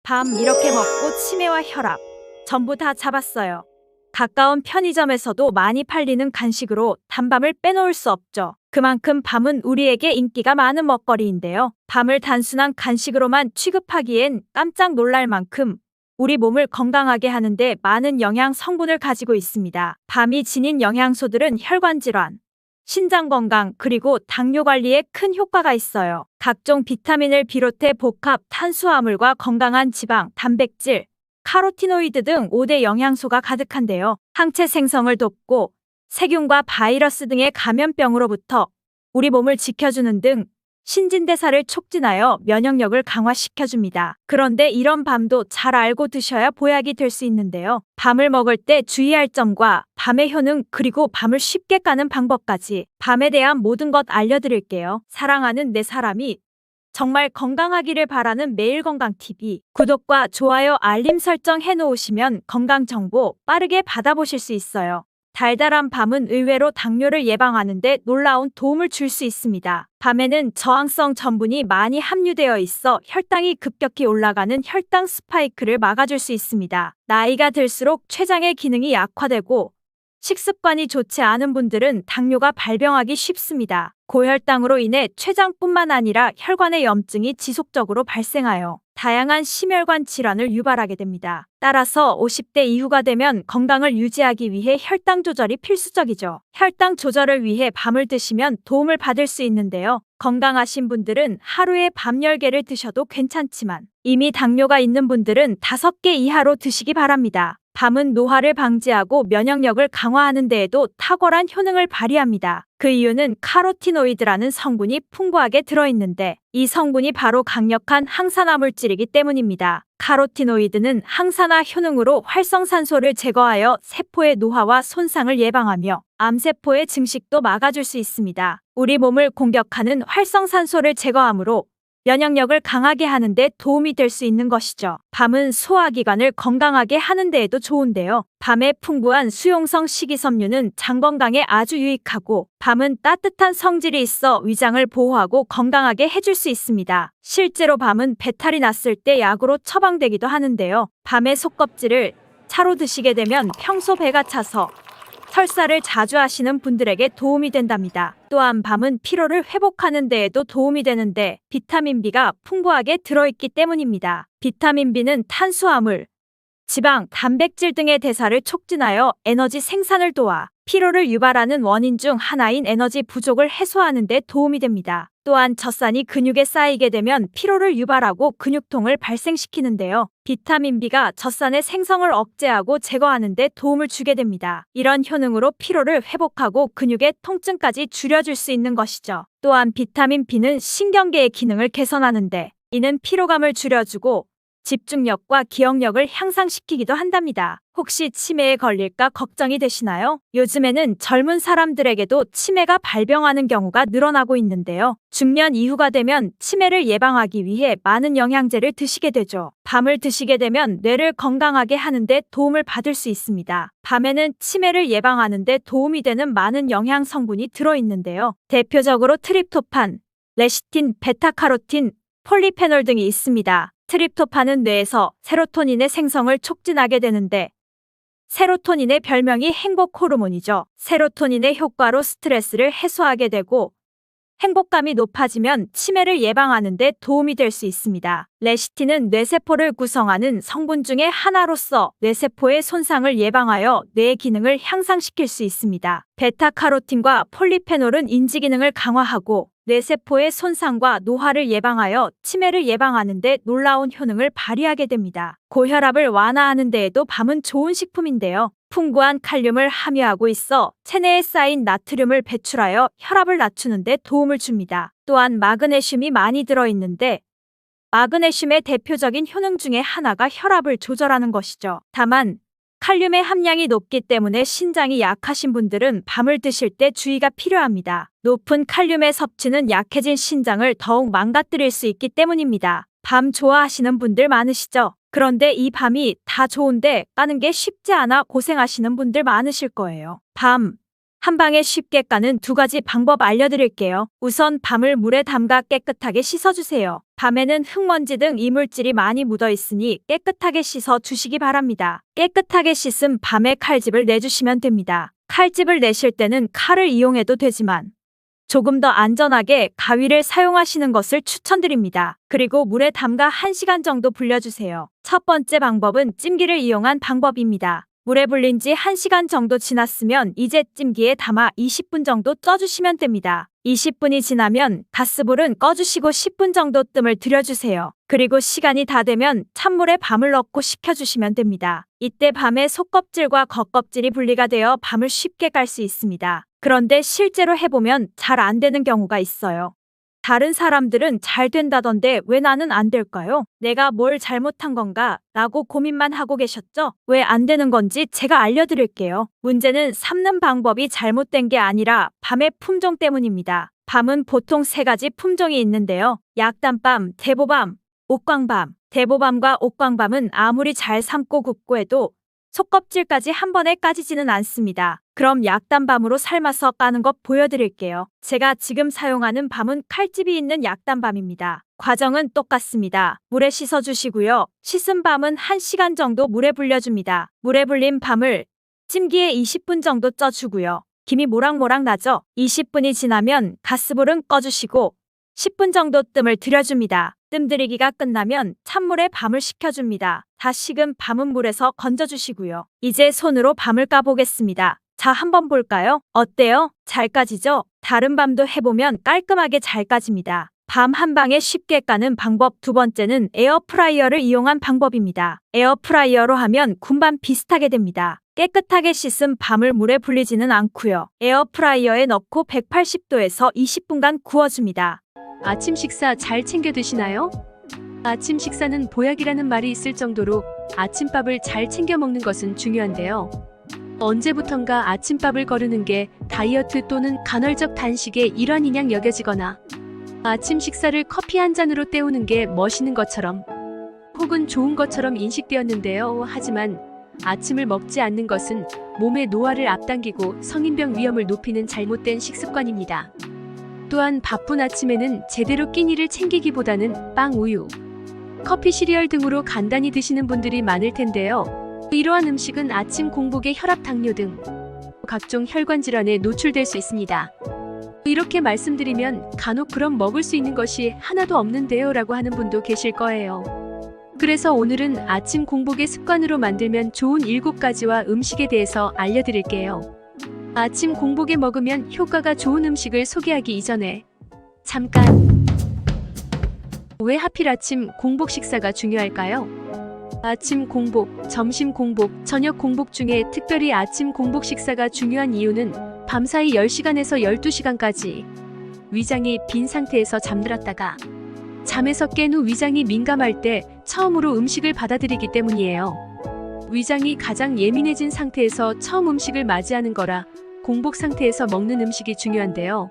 밤 이렇게 먹고 치매와 혈압 전부 다 잡았어요. 가까운 편의점에서도 많이 팔리는 간식으로 단밤을 빼놓을 수 없죠. 그만큼 밤은 우리에게 인기가 많은 먹거리인데요. 밤을 단순한 간식으로만 취급하기엔 깜짝 놀랄 만큼 우리 몸을 건강하게 하는데 많은 영양 성분을 가지고 있습니다. 밤이 지닌 영양소들은 혈관 질환, 신장 건강, 그리고 당뇨 관리에 큰 효과가 있어요. 각종 비타민을 비롯해 복합 탄수화물과 건강한 지방, 단백질, 카로티노이드 등 5대 영양소가 가득한데요. 항체 생성을 돕고 세균과 바이러스 등의 감염병으로부터 우리 몸을 지켜주는 등 신진대사를 촉진하여 면역력을 강화시켜줍니다. 그런데 이런 밤도 잘 알고 드셔야 보약이 될 수 있는데요. 밤을 먹을 때 주의할 점과 밤의 효능, 그리고 밤을 쉽게 까는 방법까지 밤에 대한 모든 것 알려드릴게요. 사랑하는 내 사람이 정말 건강하기를 바라는 매일건강TV 구독과 좋아요, 알림 설정 해놓으시면 건강정보 빠르게 받아보실 수 있어요. 달달한 밤은 의외로 당뇨를 예방하는 데 놀라운 도움을 줄 수 있습니다. 밤에는 저항성 전분이 많이 함유되어 있어 혈당이 급격히 올라가는 혈당 스파이크를 막아줄 수 있습니다. 나이가 들수록 췌장의 기능이 약화되고 식습관이 좋지 않은 분들은 당뇨가 발병하기 쉽습니다. 고혈당으로 인해 췌장뿐만 아니라 혈관의 염증이 지속적으로 발생하여 다양한 심혈관 질환을 유발하게 됩니다. 따라서 50대 이후가 되면 건강을 유지하기 위해 혈당 조절이 필수적이죠. 혈당 조절을 위해 밤을 드시면 도움을 받을 수 있는데요. 건강하신 분들은 하루에 밤 10개를 드셔도 괜찮지만 이미 당뇨가 있는 분들은 5개 이하로 드시기 바랍니다. 밤은 노화를 방지하고 면역력을 강화하는 데에도 탁월한 효능을 발휘합니다. 그 이유는 카로티노이드라는 성분이 풍부하게 들어있는데 이 성분이 바로 강력한 항산화 물질이기 때문입니다. 카로티노이드는 항산화 효능으로 활성산소를 제거하여 세포의 노화와 손상을 예방하며 암세포의 증식도 막아줄 수 있습니다. 우리 몸을 공격하는 활성산소를 제거하므로 면역력을 강하게 하는 데 도움이 될 수 있는 것이죠. 밤은 소화기관을 건강하게 하는 데에도 좋은데요. 밤에 풍부한 수용성 식이섬유는 장 건강에 아주 유익하고 밤은 따뜻한 성질이 있어 위장을 보호하고 건강하게 해줄 수 있습니다. 실제로 밤은 배탈이 났을 때 약으로 처방되기도 하는데요. 밤에 속껍질을 차로 드시게 되면 평소 배가 차서 설사를 자주 하시는 분들에게 도움이 된답니다. 또한 밤은 피로를 회복하는 데에도 도움이 되는데 비타민 B가 풍부하게 들어있기 때문입니다. 비타민 B는 탄수화물, 지방, 단백질 등의 대사를 촉진하여 에너지 생산을 도와 피로를 유발하는 원인 중 하나인 에너지 부족을 해소하는 데 도움이 됩니다. 또한 젖산이 근육에 쌓이게 되면 피로를 유발하고 근육통을 발생시키는데요. 비타민 B가 젖산의 생성을 억제하고 제거하는 데 도움을 주게 됩니다. 이런 효능으로 피로를 회복하고 근육의 통증까지 줄여줄 수 있는 것이죠. 또한 비타민 B는 신경계의 기능을 개선하는데 이는 피로감을 줄여주고 집중력과 기억력을 향상시키기도 한답니다. 혹시 치매에 걸릴까 걱정이 되시나요? 요즘에는 젊은 사람들에게도 치매가 발병하는 경우가 늘어나고 있는데요. 중년 이후가 되면 치매를 예방하기 위해 많은 영양제를 드시게 되죠. 밤을 드시게 되면 뇌를 건강하게 하는 데 도움을 받을 수 있습니다. 밤에는 치매를 예방하는 데 도움이 되는 많은 영양 성분이 들어있는데요. 대표적으로 트립토판, 레시틴, 베타카로틴, 폴리페놀 등이 있습니다. 트립토판은 뇌에서 세로토닌의 생성을 촉진하게 되는데 세로토닌의 별명이 행복 호르몬이죠. 세로토닌의 효과로 스트레스를 해소하게 되고 행복감이 높아지면 치매를 예방하는 데 도움이 될 수 있습니다. 레시틴은 뇌세포를 구성하는 성분 중의 하나로서 뇌세포의 손상을 예방하여 뇌의 기능을 향상시킬 수 있습니다. 베타카로틴과 폴리페놀은 인지 기능을 강화하고 뇌세포의 손상과 노화를 예방하여 치매를 예방하는 데 놀라운 효능을 발휘하게 됩니다. 고혈압을 완화하는 데에도 밤은 좋은 식품인데요. 풍부한 칼륨을 함유하고 있어 체내에 쌓인 나트륨을 배출하여 혈압을 낮추는 데 도움을 줍니다. 또한 마그네슘이 많이 들어있는데 마그네슘의 대표적인 효능 중에 하나가 혈압을 조절하는 것이죠. 다만 칼륨의 함량이 높기 때문에 신장이 약하신 분들은 밤을 드실 때 주의가 필요합니다. 높은 칼륨의 섭취는 약해진 신장을 더욱 망가뜨릴 수 있기 때문입니다. 밤 좋아하시는 분들 많으시죠? 그런데 이 밤이 다 좋은데 까는 게 쉽지 않아 고생하시는 분들 많으실 거예요. 밤 한 방에 쉽게 까는 2가지 방법 알려드릴게요. 우선 밤을 물에 담가 깨끗하게 씻어주세요. 밤에는 흙먼지 등 이물질이 많이 묻어 있으니 깨끗하게 씻어 주시기 바랍니다. 깨끗하게 씻은 밤에 칼집을 내주시면 됩니다. 칼집을 내실 때는 칼을 이용해도 되지만 조금 더 안전하게 가위를 사용하시는 것을 추천드립니다. 그리고 물에 담가 1시간 정도 불려주세요. 첫 번째 방법은 찜기를 이용한 방법입니다. 물에 불린 지 1시간 정도 지났으면 이제 찜기에 담아 20분 정도 쪄주시면 됩니다. 20분이 지나면 가스불은 꺼주시고 10분 정도 뜸을 들여주세요. 그리고 시간이 다 되면 찬물에 밤을 넣고 식혀주시면 됩니다. 이때 밤에 속껍질과 겉껍질이 분리가 되어 밤을 쉽게 깔 수 있습니다. 그런데 실제로 해보면 잘 안 되는 경우가 있어요. 다른 사람들은 잘 된다던데 왜 나는 안 될까요? 내가 뭘 잘못한 건가? 라고 고민만 하고 계셨죠? 왜 안 되는 건지 제가 알려드릴게요. 문제는 삶는 방법이 잘못된 게 아니라 밤의 품종 때문입니다. 밤은 보통 3가지 품종이 있는데요. 약단밤, 대보밤, 옥광밤. 대보밤과 옥광밤은 아무리 잘 삶고 굽고 해도 속껍질까지 한 번에 까지지는 않습니다. 그럼 약단밤으로 삶아서 까는 것 보여드릴게요. 제가 지금 사용하는 밤은 칼집이 있는 약단밤입니다. 과정은 똑같습니다. 물에 씻어주시고요. 씻은 밤은 1시간 정도 물에 불려줍니다. 물에 불린 밤을 찜기에 20분 정도 쪄주고요. 김이 모락모락 나죠? 20분이 지나면 가스불은 꺼주시고 10분 정도 뜸을 들여줍니다. 뜸 들이기가 끝나면 찬물에 밤을 식혀줍니다. 다 식은 밤은 물에서 건져주시고요. 이제 손으로 밤을 까보겠습니다. 자, 한번 볼까요? 어때요? 잘 까지죠? 다른 밤도 해보면 깔끔하게 잘 까집니다. 밤 한 방에 쉽게 까는 방법 2번째는 에어프라이어를 이용한 방법입니다. 에어프라이어로 하면 군밤 비슷하게 됩니다. 깨끗하게 씻은 밤을 물에 불리지는 않고요. 에어프라이어에 넣고 180도에서 20분간 구워줍니다. 아침 식사 잘 챙겨 드시나요? 아침 식사는 보약이라는 말이 있을 정도로 아침밥을 잘 챙겨 먹는 것은 중요한데요. 언제부턴가 아침밥을 거르는 게 다이어트 또는 간헐적 단식의 일환인 양 여겨지거나 아침 식사를 커피 한 잔으로 때우는 게 멋있는 것처럼 혹은 좋은 것처럼 인식되었는데요. 하지만 아침을 먹지 않는 것은 몸의 노화를 앞당기고 성인병 위험을 높이는 잘못된 식습관입니다. 또한 바쁜 아침에는 제대로 끼니를 챙기기보다는 빵, 우유, 커피, 시리얼 등으로 간단히 드시는 분들이 많을 텐데요. 이러한 음식은 아침 공복에 혈압, 당뇨 등 각종 혈관 질환에 노출될 수 있습니다. 이렇게 말씀드리면 간혹 그럼 먹을 수 있는 것이 하나도 없는데요 라고 하는 분도 계실 거예요. 그래서 오늘은 아침 공복의 습관으로 만들면 좋은 7가지와 음식에 대해서 알려드릴게요. 아침 공복에 먹으면 효과가 좋은 음식을 소개하기 이전에 잠깐, 왜 하필 아침 공복 식사가 중요할까요? 아침 공복, 점심 공복, 저녁 공복 중에 특별히 아침 공복 식사가 중요한 이유는 밤사이 10시간에서 12시간까지 위장이 빈 상태에서 잠들었다가 잠에서 깬 후 위장이 민감할 때 처음으로 음식을 받아들이기 때문이에요. 위장이 가장 예민해진 상태에서 처음 음식을 맞이하는 거라 공복 상태에서 먹는 음식이 중요한데요.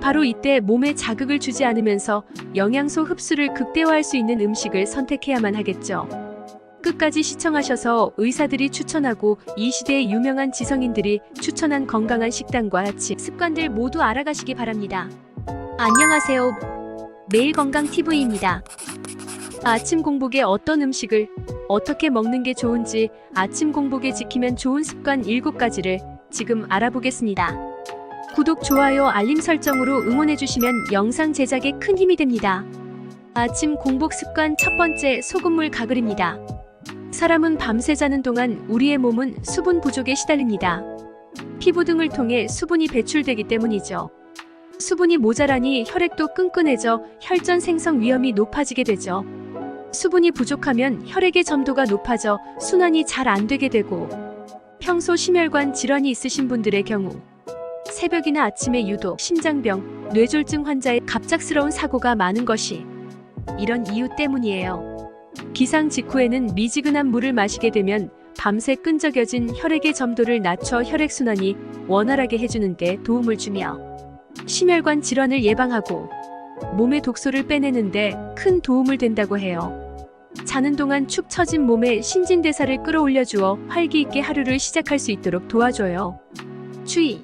바로 이때 몸에 자극을 주지 않으면서 영양소 흡수를 극대화할 수 있는 음식을 선택해야만 하겠죠. 끝까지 시청하셔서 의사들이 추천하고 이 시대의 유명한 지성인들이 추천한 건강한 식단과 아침 습관들 모두 알아가시기 바랍니다. 안녕하세요. 매일건강TV입니다. 아침 공복에 어떤 음식을 어떻게 먹는 게 좋은지 아침 공복에 지키면 좋은 습관 7가지를 지금 알아보겠습니다. 구독, 좋아요, 알림 설정으로 응원해주시면 영상 제작에 큰 힘이 됩니다. 아침 공복 습관 첫 번째, 소금물 가글입니다. 사람은 밤새 자는 동안 우리의 몸은 수분 부족에 시달립니다. 피부 등을 통해 수분이 배출되기 때문이죠. 수분이 모자라니 혈액도 끈끈해져 혈전 생성 위험이 높아지게 되죠. 수분이 부족하면 혈액의 점도가 높아져 순환이 잘 안 되게 되고 평소 심혈관 질환이 있으신 분들의 경우 새벽이나 아침에 유독 심장병, 뇌졸중 환자의 갑작스러운 사고가 많은 것이 이런 이유 때문이에요. 기상 직후에는 미지근한 물을 마시게 되면 밤새 끈적여진 혈액의 점도를 낮춰 혈액순환이 원활하게 해주는 데 도움을 주며 심혈관 질환을 예방하고 몸의 독소를 빼내는데 큰 도움을 된다고 해요. 자는 동안 축 처진 몸에 신진대사를 끌어올려주어 활기 있게 하루를 시작할 수 있도록 도와줘요. 주의!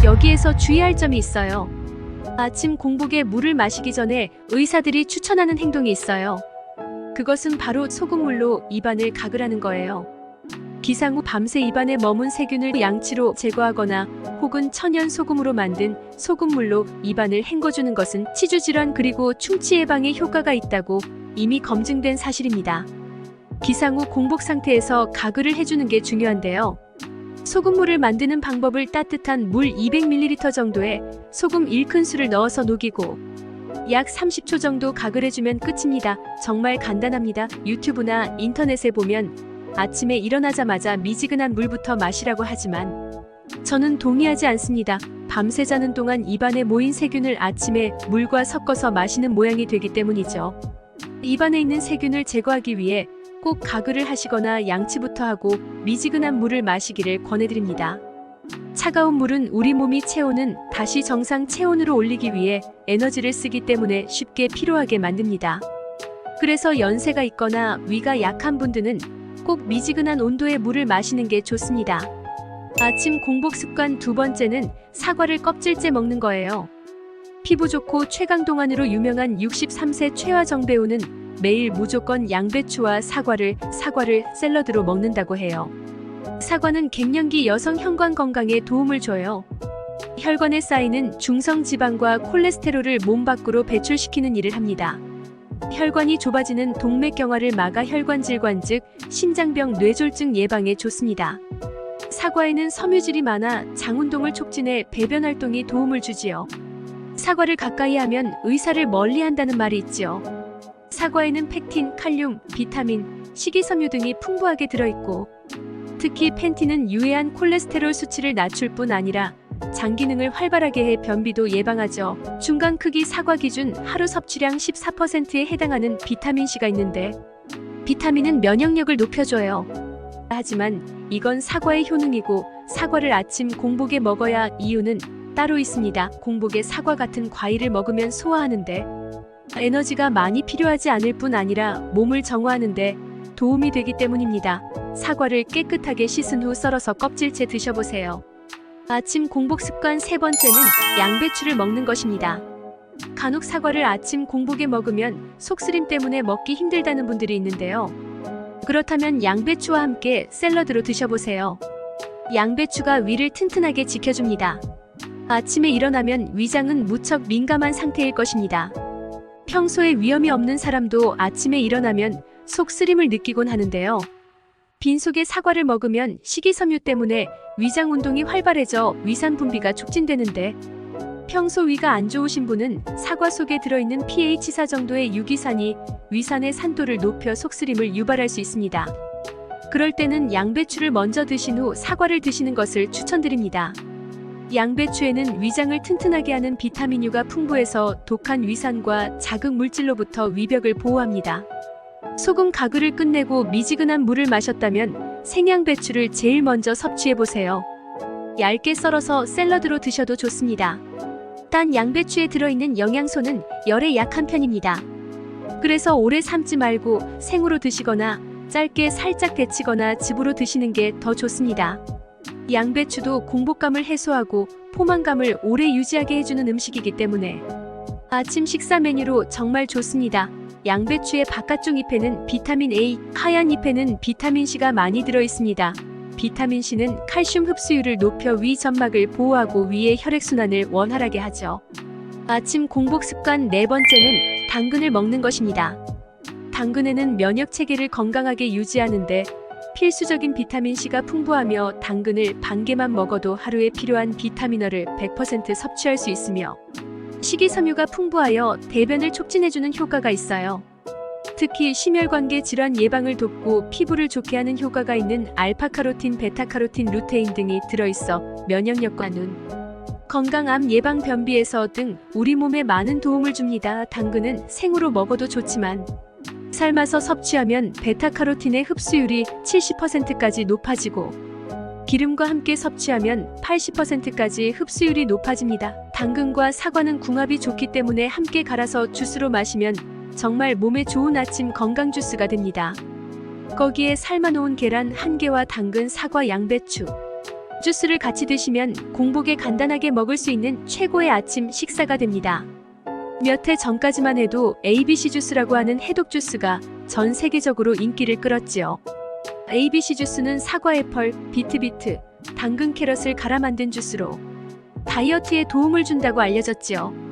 여기에서 주의할 점이 있어요. 아침 공복에 물을 마시기 전에 의사들이 추천하는 행동이 있어요. 그것은 바로 소금물로 입안을 가글하는 거예요. 기상 후 밤새 입안에 머문 세균을 양치로 제거하거나 혹은 천연 소금으로 만든 소금물로 입안을 헹궈주는 것은 치주 질환 그리고 충치 예방에 효과가 있다고 이미 검증된 사실입니다. 기상 후 공복 상태에서 가글을 해주는 게 중요한데요. 소금물을 만드는 방법을 따뜻한 물 200ml 정도에 소금 1큰술을 넣어서 녹이고 약 30초 정도 가글해주면 끝입니다. 정말 간단합니다. 유튜브나 인터넷에 보면 아침에 일어나자마자 미지근한 물부터 마시라고 하지만 저는 동의하지 않습니다. 밤새 자는 동안 입안에 모인 세균을 아침에 물과 섞어서 마시는 모양이 되기 때문이죠. 입안에 있는 세균을 제거하기 위해 꼭 가글을 하시거나 양치부터 하고 미지근한 물을 마시기를 권해드립니다. 차가운 물은 우리 몸이 체온은 다시 정상 체온으로 올리기 위해 에너지를 쓰기 때문에 쉽게 피로하게 만듭니다. 그래서 연세가 있거나 위가 약한 분들은 꼭 미지근한 온도의 물을 마시는 게 좋습니다. 아침 공복 습관 두 번째는 사과를 껍질째 먹는 거예요. 피부 좋고 최강동안으로 유명한 63세 최화정배우는 매일 무조건 양배추와 사과를 샐러드로 먹는다고 해요. 사과는 갱년기 여성 혈관 건강에 도움을 줘요. 혈관에 쌓이는 중성 지방과 콜레스테롤을 몸 밖으로 배출시키는 일을 합니다. 혈관이 좁아지는 동맥경화를 막아 혈관 질환 즉 심장병 뇌졸중 예방에 좋습니다. 사과에는 섬유질이 많아 장운동을 촉진해 배변 활동이 도움을 주지요. 사과를 가까이 하면 의사를 멀리 한다는 말이 있지요. 사과에는 펙틴, 칼륨, 비타민, 식이섬유 등이 풍부하게 들어있고 특히 펜틴은 유해한 콜레스테롤 수치를 낮출 뿐 아니라 장 기능을 활발하게 해 변비도 예방하죠. 중간 크기 사과 기준 하루 섭취량 14%에 해당하는 비타민C가 있는데 비타민은 면역력을 높여줘요. 하지만 이건 사과의 효능이고 사과를 아침 공복에 먹어야 이유는 따로 있습니다. 공복에 사과 같은 과일을 먹으면 소화하는데 에너지가 많이 필요하지 않을 뿐 아니라 몸을 정화하는데 도움이 되기 때문입니다. 사과를 깨끗하게 씻은 후 썰어서 껍질째 드셔보세요. 아침 공복 습관 세 번째는 양배추를 먹는 것입니다. 간혹 사과를 아침 공복에 먹으면 속쓰림 때문에 먹기 힘들다는 분들이 있는데요. 그렇다면 양배추와 함께 샐러드로 드셔보세요. 양배추가 위를 튼튼하게 지켜줍니다. 아침에 일어나면 위장은 무척 민감한 상태일 것입니다. 평소에 위험이 없는 사람도 아침에 일어나면 속쓰림을 느끼곤 하는데요. 빈속에 사과를 먹으면 식이섬유 때문에 위장 운동이 활발해져 위산 분비가 촉진되는데 평소 위가 안 좋으신 분은 사과 속에 들어있는 pH 4 정도의 유기산이 위산의 산도를 높여 속쓰림을 유발할 수 있습니다. 그럴 때는 양배추를 먼저 드신 후 사과를 드시는 것을 추천드립니다. 양배추에는 위장을 튼튼하게 하는 비타민 U가 풍부해서 독한 위산과 자극 물질로부터 위벽을 보호합니다. 소금 가글을 끝내고 미지근한 물을 마셨다면 생양배추를 제일 먼저 섭취해보세요. 얇게 썰어서 샐러드로 드셔도 좋습니다. 단 양배추에 들어있는 영양소는 열에 약한 편입니다. 그래서 오래 삶지 말고 생으로 드시거나 짧게 살짝 데치거나 즙으로 드시는 게 더 좋습니다. 양배추도 공복감을 해소하고 포만감을 오래 유지하게 해주는 음식이기 때문에 아침 식사 메뉴로 정말 좋습니다. 양배추의 바깥쪽 잎에는 비타민 A, 하얀 잎에는 비타민 C가 많이 들어있습니다. 비타민 C는 칼슘 흡수율을 높여 위 점막을 보호하고 위의 혈액순환을 원활하게 하죠. 아침 공복 습관 네 번째는 당근을 먹는 것입니다. 당근에는 면역 체계를 건강하게 유지하는데 필수적인 비타민 C가 풍부하며 당근을 반 개만 먹어도 하루에 필요한 비타민어를 100% 섭취할 수 있으며 식이섬유가 풍부하여 대변을 촉진해주는 효과가 있어요. 특히 심혈관계 질환 예방을 돕고 피부를 좋게 하는 효과가 있는 알파카로틴, 베타카로틴, 루테인 등이 들어있어 면역력과 눈, 건강, 암 예방, 변비에서 등 우리 몸에 많은 도움을 줍니다. 당근은 생으로 먹어도 좋지만 삶아서 섭취하면 베타카로틴의 흡수율이 70%까지 높아지고 기름과 함께 섭취하면 80%까지 흡수율이 높아집니다. 당근과 사과는 궁합이 좋기 때문에 함께 갈아서 주스로 마시면 정말 몸에 좋은 아침 건강 주스가 됩니다. 거기에 삶아놓은 계란 1개와 당근, 사과, 양배추, 주스를 같이 드시면 공복에 간단하게 먹을 수 있는 최고의 아침 식사가 됩니다. 몇 해 전까지만 해도 ABC 주스라고 하는 해독 주스가 전 세계적으로 인기를 끌었지요. ABC 주스는 사과의 펄, 비트, 당근 캐럿을 갈아 만든 주스로 다이어트에 도움을 준다고 알려졌지요.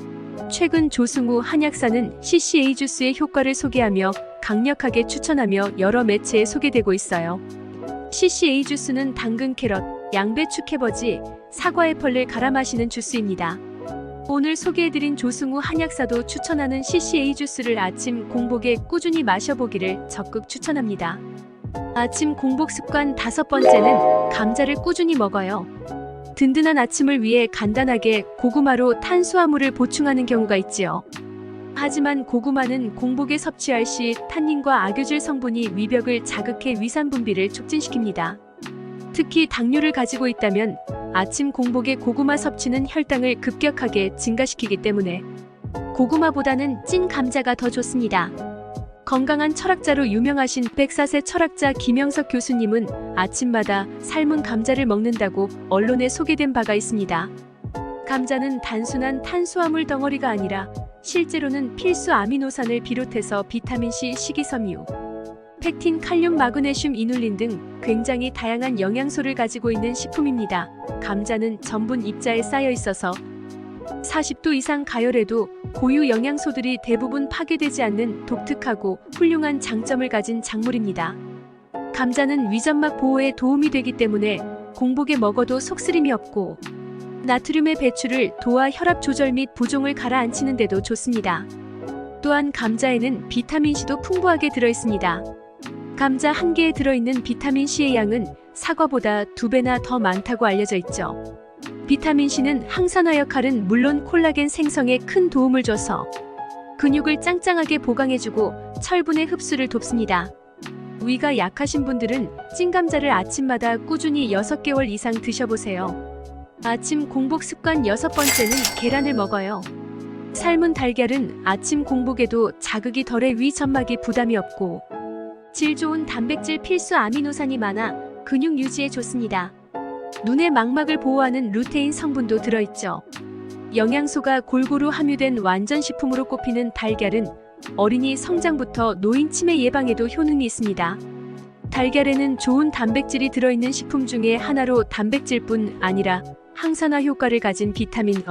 최근 조승우 한약사는 CCA 주스의 효과를 소개하며 강력하게 추천하며 여러 매체에 소개되고 있어요. CCA 주스는 당근 캐럿, 양배추 캐버지, 사과의 펄을 갈아 마시는 주스입니다. 오늘 소개해드린 조승우 한약사도 추천하는 CCA 주스를 아침 공복에 꾸준히 마셔보기를 적극 추천합니다. 아침 공복 습관 5번째는 감자를 꾸준히 먹어요. 든든한 아침을 위해 간단하게 고구마로 탄수화물을 보충하는 경우가 있지요. 하지만 고구마는 공복에 섭취할 시 탄닌과 악유질 성분이 위벽을 자극해 위산 분비를 촉진시킵니다. 특히 당뇨를 가지고 있다면 아침 공복에 고구마 섭취는 혈당을 급격하게 증가시키기 때문에 고구마보다는 찐 감자가 더 좋습니다. 건강한 철학자로 유명하신 104세 철학자 김영석 교수님은 아침마다 삶은 감자를 먹는다고 언론에 소개된 바가 있습니다. 감자는 단순한 탄수화물 덩어리가 아니라 실제로는 필수 아미노산을 비롯해서 비타민C, 식이섬유, 펙틴, 칼륨, 마그네슘, 이눌린 등 굉장히 다양한 영양소를 가지고 있는 식품입니다. 감자는 전분 입자에 쌓여 있어서 40도 이상 가열해도 고유 영양소들이 대부분 파괴되지 않는 독특하고 훌륭한 장점을 가진 작물입니다. 감자는 위점막 보호에 도움이 되기 때문에 공복에 먹어도 속쓰림이 없고 나트륨의 배출을 도와 혈압 조절 및 부종을 가라앉히는 데도 좋습니다. 또한 감자에는 비타민C도 풍부하게 들어있습니다. 감자 한 개에 들어있는 비타민C의 양은 사과보다 2배나 더 많다고 알려져 있죠. 비타민C는 항산화 역할은 물론 콜라겐 생성에 큰 도움을 줘서 근육을 짱짱하게 보강해주고 철분의 흡수를 돕습니다. 위가 약하신 분들은 찐감자를 아침마다 꾸준히 6개월 이상 드셔보세요. 아침 공복 습관 6번째는 계란을 먹어요. 삶은 달걀은 아침 공복에도 자극이 덜해 위 점막이 부담이 없고 질 좋은 단백질 필수 아미노산이 많아 근육 유지에 좋습니다. 눈의 망막을 보호하는 루테인 성분도 들어있죠. 영양소가 골고루 함유된 완전식품으로 꼽히는 달걀은 어린이 성장부터 노인 치매 예방에도 효능이 있습니다. 달걀에는 좋은 단백질이 들어있는 식품 중에 하나로 단백질뿐 아니라 항산화 효과를 가진 비타민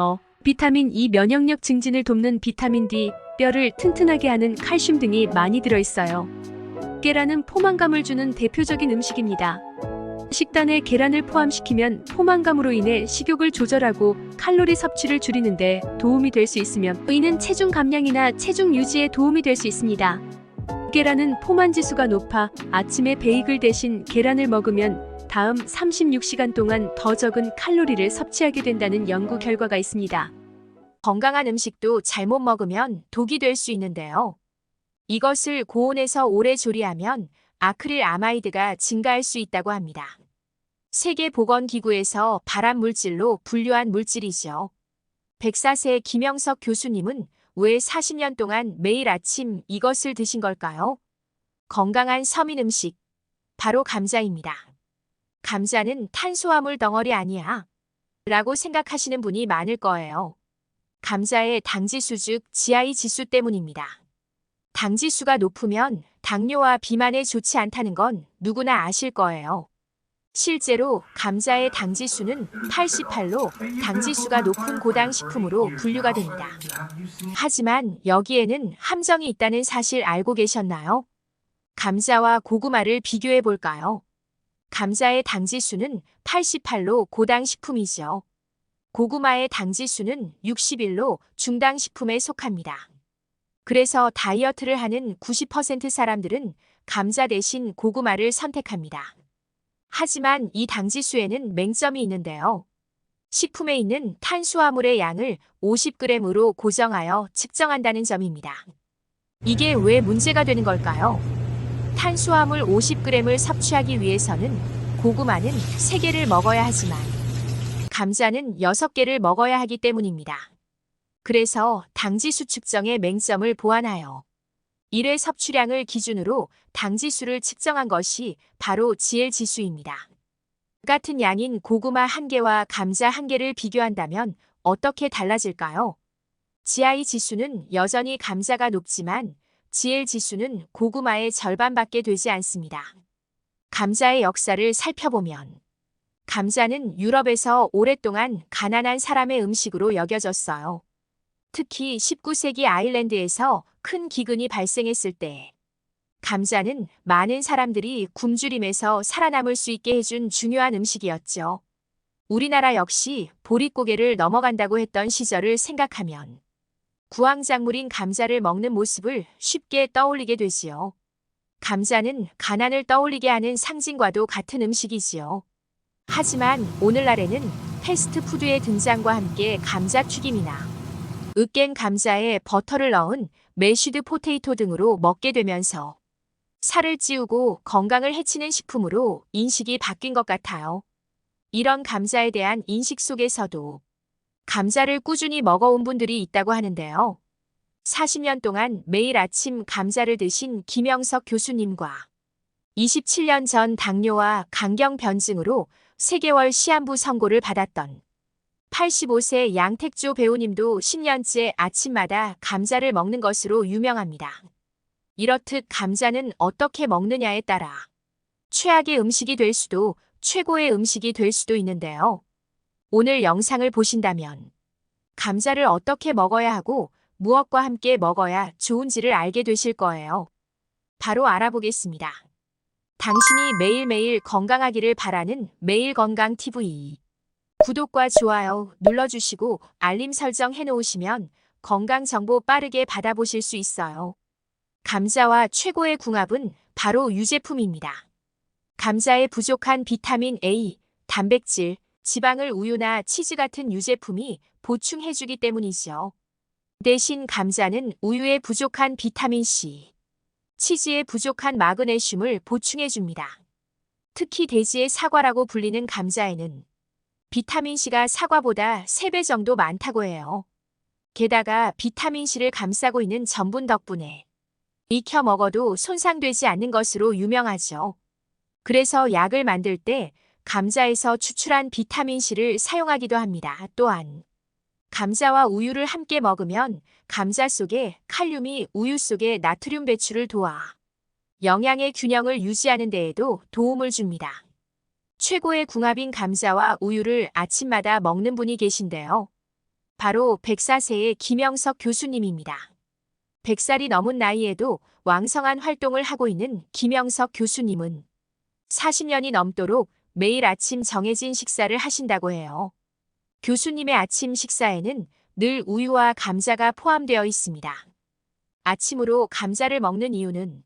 비타민 E, 면역력 증진을 돕는 비타민 D, 뼈를 튼튼하게 하는 칼슘 등이 많이 들어있어요. 계란은 포만감을 주는 대표적인 음식입니다. 식단에 계란을 포함시키면 포만감으로 인해 식욕을 조절하고 칼로리 섭취를 줄이는데 도움이 될 수 있으며 이는 체중 감량이나 체중 유지에 도움이 될 수 있습니다. 계란은 포만 지수가 높아 아침에 베이글 대신 계란을 먹으면 다음 36시간 동안 더 적은 칼로리를 섭취하게 된다는 연구 결과가 있습니다. 건강한 음식도 잘못 먹으면 독이 될 수 있는데요. 이것을 고온에서 오래 조리하면 아크릴 아마이드가 증가할 수 있다고 합니다. 세계보건기구에서 발암 물질로 분류한 물질이죠. 104세 김영석 교수님은 왜 40년 동안 매일 아침 이것을 드신 걸까요? 건강한 서민 음식, 바로 감자입니다. 감자는 탄수화물 덩어리 아니야 라고 생각하시는 분이 많을 거예요. 감자의 당지수 즉 GI 지수 때문입니다. 당지수가 높으면 당뇨와 비만에 좋지 않다는 건 누구나 아실 거예요. 실제로 감자의 당지수는 88로 당지수가 높은 고당 식품으로 분류가 됩니다. 하지만 여기에는 함정이 있다는 사실 알고 계셨나요? 감자와 고구마를 비교해 볼까요? 감자의 당지수는 88로 고당 식품이죠. 고구마의 당지수는 61로 중당 식품에 속합니다. 그래서 다이어트를 하는 90% 사람들은 감자 대신 고구마를 선택합니다. 하지만 이 당지수에는 맹점이 있는데요. 식품에 있는 탄수화물의 양을 50g으로 고정하여 측정한다는 점입니다. 이게 왜 문제가 되는 걸까요? 탄수화물 50g을 섭취하기 위해서는 고구마는 3개를 먹어야 하지만 감자는 6개를 먹어야 하기 때문입니다. 그래서 당지수 측정의 맹점을 보완하여 1회 섭취량을 기준으로 당지수를 측정한 것이 바로 GL 지수입니다. 같은 양인 고구마 1개와 감자 1개를 비교한다면 어떻게 달라질까요? GI 지수는 여전히 감자가 높지만 GL 지수는 고구마의 절반밖에 되지 않습니다. 감자의 역사를 살펴보면 감자는 유럽에서 오랫동안 가난한 사람의 음식으로 여겨졌어요. 특히 19세기 아일랜드에서 큰 기근이 발생했을 때 감자는 많은 사람들이 굶주림에서 살아남을 수 있게 해준 중요한 음식이었죠. 우리나라 역시 보릿고개를 넘어간다고 했던 시절을 생각하면 구황작물인 감자를 먹는 모습을 쉽게 떠올리게 되지요. 감자는 가난을 떠올리게 하는 상징과도 같은 음식이지요. 하지만 오늘날에는 패스트푸드의 등장과 함께 감자튀김이나 으깬 감자에 버터를 넣은 매쉬드 포테이토 등으로 먹게 되면서 살을 찌우고 건강을 해치는 식품으로 인식이 바뀐 것 같아요. 이런 감자에 대한 인식 속에서도 감자를 꾸준히 먹어온 분들이 있다고 하는데요. 40년 동안 매일 아침 감자를 드신 김영석 교수님과 27년 전 당뇨와 강경변증으로 3개월 시한부 선고를 받았던 85세 양택조 배우님도 10년째 아침마다 감자를 먹는 것으로 유명합니다. 이렇듯 감자는 어떻게 먹느냐에 따라 최악의 음식이 될 수도 최고의 음식이 될 수도 있는데요. 오늘 영상을 보신다면 감자를 어떻게 먹어야 하고 무엇과 함께 먹어야 좋은지를 알게 되실 거예요. 바로 알아보겠습니다. 당신이 매일매일 건강하기를 바라는 매일건강TV. 구독과 좋아요 눌러주시고 알림 설정 해놓으시면 건강정보 빠르게 받아보실 수 있어요. 감자와 최고의 궁합은 바로 유제품입니다. 감자에 부족한 비타민 A, 단백질, 지방을 우유나 치즈 같은 유제품이 보충해주기 때문이죠. 대신 감자는 우유에 부족한 비타민 C, 치즈에 부족한 마그네슘을 보충해줍니다. 특히 돼지의 사과라고 불리는 감자에는 비타민C가 사과보다 3배 정도 많다고 해요. 게다가 비타민C를 감싸고 있는 전분 덕분에 익혀 먹어도 손상되지 않는 것으로 유명하죠. 그래서 약을 만들 때 감자에서 추출한 비타민C를 사용하기도 합니다. 또한 감자와 우유를 함께 먹으면 감자 속의 칼륨이 우유 속의 나트륨 배출을 도와 영양의 균형을 유지하는 데에도 도움을 줍니다. 최고의 궁합인 감자와 우유를 아침마다 먹는 분이 계신데요. 바로 104세의 김영석 교수님입니다. 100살이 넘은 나이에도 왕성한 활동을 하고 있는 김영석 교수님은 40년이 넘도록 매일 아침 정해진 식사를 하신다고 해요. 교수님의 아침 식사에는 늘 우유와 감자가 포함되어 있습니다. 아침으로 감자를 먹는 이유는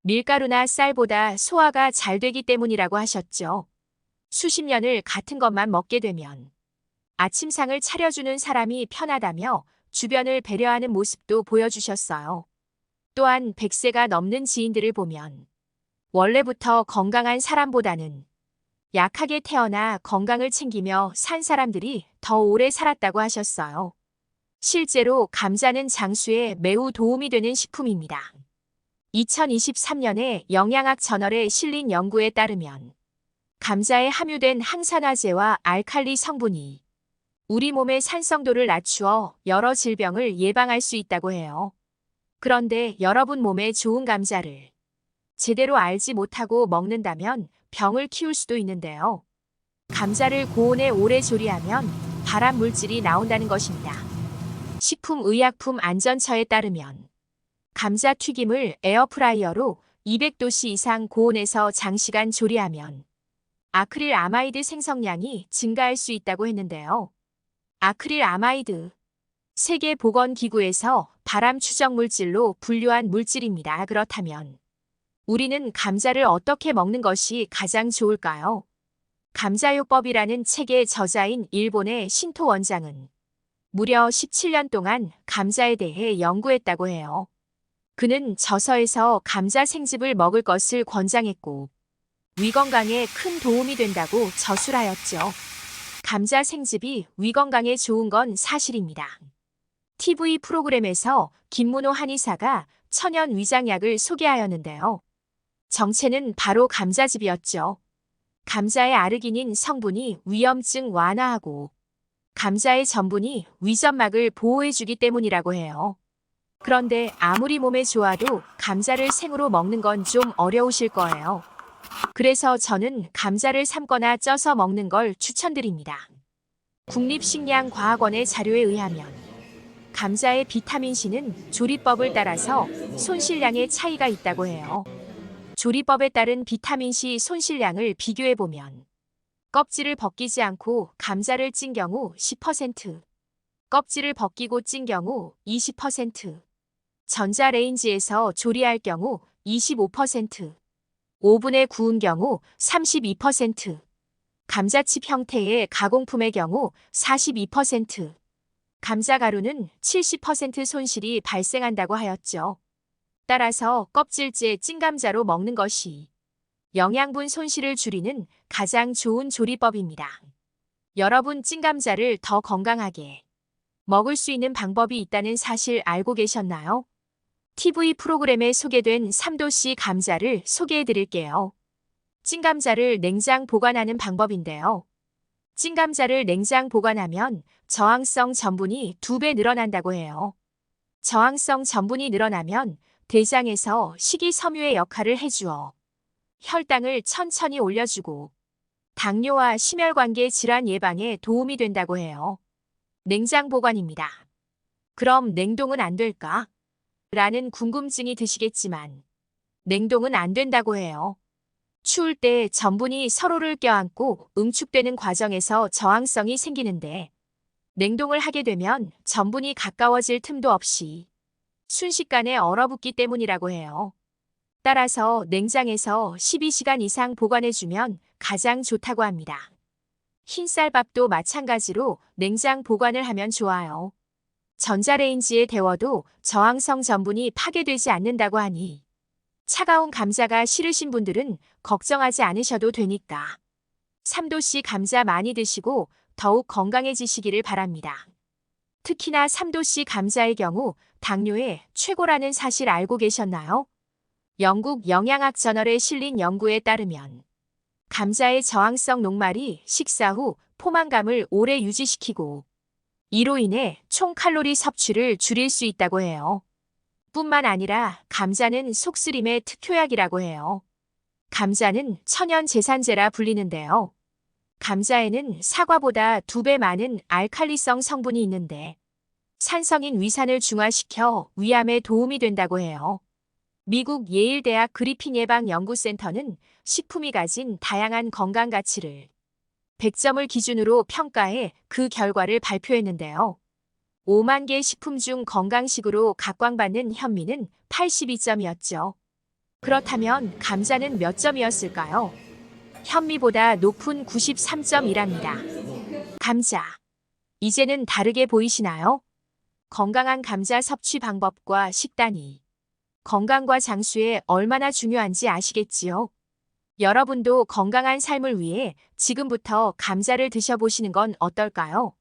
밀가루나 쌀보다 소화가 잘 되기 때문이라고 하셨죠. 수십 년을 같은 것만 먹게 되면 아침상을 차려주는 사람이 편하다며 주변을 배려하는 모습도 보여주셨어요. 또한 100세가 넘는 지인들을 보면 원래부터 건강한 사람보다는 약하게 태어나 건강을 챙기며 산 사람들이 더 오래 살았다고 하셨어요. 실제로 감자는 장수에 매우 도움이 되는 식품입니다. 2023년에 영양학 저널에 실린 연구에 따르면 감자에 함유된 항산화제와 알칼리 성분이 우리 몸의 산성도를 낮추어 여러 질병을 예방할 수 있다고 해요. 그런데 여러분 몸에 좋은 감자를 제대로 알지 못하고 먹는다면 병을 키울 수도 있는데요. 감자를 고온에 오래 조리하면 발암 물질이 나온다는 것입니다. 식품의약품안전처에 따르면 감자 튀김을 에어프라이어로 200도씨 이상 고온에서 장시간 조리하면 아크릴 아마이드 생성량이 증가할 수 있다고 했는데요. 아크릴 아마이드, 세계보건기구에서 발암 추정 물질로 분류한 물질입니다. 그렇다면 우리는 감자를 어떻게 먹는 것이 가장 좋을까요? 감자요법이라는 책의 저자인 일본의 신토 원장은 무려 17년 동안 감자에 대해 연구했다고 해요. 그는 저서에서 감자 생즙을 먹을 것을 권장했고 위 건강에 큰 도움이 된다고 저술하였죠. 감자 생즙이 위 건강에 좋은 건 사실입니다. TV 프로그램에서 김문호 한의사가 천연 위장약을 소개하였는데요. 정체는 바로 감자즙이었죠. 감자의 아르기닌 성분이 위염증 완화하고 감자의 전분이 위점막을 보호해주기 때문이라고 해요. 그런데 아무리 몸에 좋아도 감자를 생으로 먹는 건 좀 어려우실 거예요. 그래서 저는 감자를 삶거나 쪄서 먹는 걸 추천드립니다. 국립식량과학원의 자료에 의하면 감자의 비타민C는 조리법을 따라서 손실량의 차이가 있다고 해요. 조리법에 따른 비타민C 손실량을 비교해보면 껍질을 벗기지 않고 감자를 찐 경우 10%, 껍질을 벗기고 찐 경우 20%, 전자레인지에서 조리할 경우 25%, 오븐에 구운 경우 32%, 감자칩 형태의 가공품의 경우 42%, 감자가루는 70% 손실이 발생한다고 하였죠. 따라서 껍질째 찐감자로 먹는 것이 영양분 손실을 줄이는 가장 좋은 조리법입니다. 여러분 찐감자를 더 건강하게 먹을 수 있는 방법이 있다는 사실 알고 계셨나요? TV 프로그램에 소개된 3도씨 감자를 소개해 드릴게요. 찐감자를 냉장 보관하는 방법인데요. 찐감자를 냉장 보관하면 저항성 전분이 2배 늘어난다고 해요. 저항성 전분이 늘어나면 대장에서 식이섬유의 역할을 해주어 혈당을 천천히 올려주고 당뇨와 심혈관계 질환 예방에 도움이 된다고 해요. 냉장 보관입니다. 그럼 냉동은 안 될까? 라는 궁금증이 드시겠지만 냉동은 안 된다고 해요. 추울 때 전분이 서로를 껴안고 응축되는 과정에서 저항성이 생기는데 냉동을 하게 되면 전분이 가까워질 틈도 없이 순식간에 얼어붙기 때문이라고 해요. 따라서 냉장에서 12시간 이상 보관해주면 가장 좋다고 합니다. 흰쌀밥도 마찬가지로 냉장 보관을 하면 좋아요. 전자레인지에 데워도 저항성 전분이 파괴되지 않는다고 하니 차가운 감자가 싫으신 분들은 걱정하지 않으셔도 되니까 3도씨 감자 많이 드시고 더욱 건강해지시기를 바랍니다. 특히나 3도씨 감자의 경우 당뇨에 최고라는 사실 알고 계셨나요? 영국 영양학 저널에 실린 연구에 따르면 감자의 저항성 녹말이 식사 후 포만감을 오래 유지시키고 이로 인해 총 칼로리 섭취를 줄일 수 있다고 해요. 뿐만 아니라 감자는 속쓰림의 특효약이라고 해요. 감자는 천연 제산제라 불리는데요. 감자에는 사과보다 2배 많은 알칼리성 성분이 있는데 산성인 위산을 중화시켜 위암에 도움이 된다고 해요. 미국 예일대학 그리핀 예방연구센터는 식품이 가진 다양한 건강 가치를 100점을 기준으로 평가해 그 결과를 발표했는데요. 5만 개 식품 중 건강식으로 각광받는 현미는 82점이었죠. 그렇다면 감자는 몇 점이었을까요? 현미보다 높은 93점이랍니다. 감자. 이제는 다르게 보이시나요? 건강한 감자 섭취 방법과 식단이 건강과 장수에 얼마나 중요한지 아시겠지요? 여러분도 건강한 삶을 위해 지금부터 감자를 드셔보시는 건 어떨까요?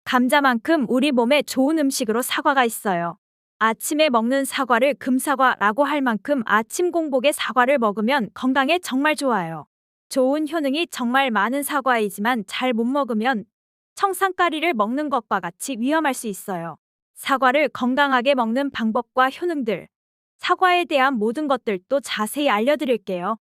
감자만큼 우리 몸에 좋은 음식으로 사과가 있어요. 아침에 먹는 사과를 금사과라고 할 만큼 아침 공복에 사과를 먹으면 건강에 정말 좋아요. 좋은 효능이 정말 많은 사과이지만 잘 못 먹으면 청산가리를 먹는 것과 같이 위험할 수 있어요. 사과를 건강하게 먹는 방법과 효능들, 사과에 대한 모든 것들도 자세히 알려드릴게요.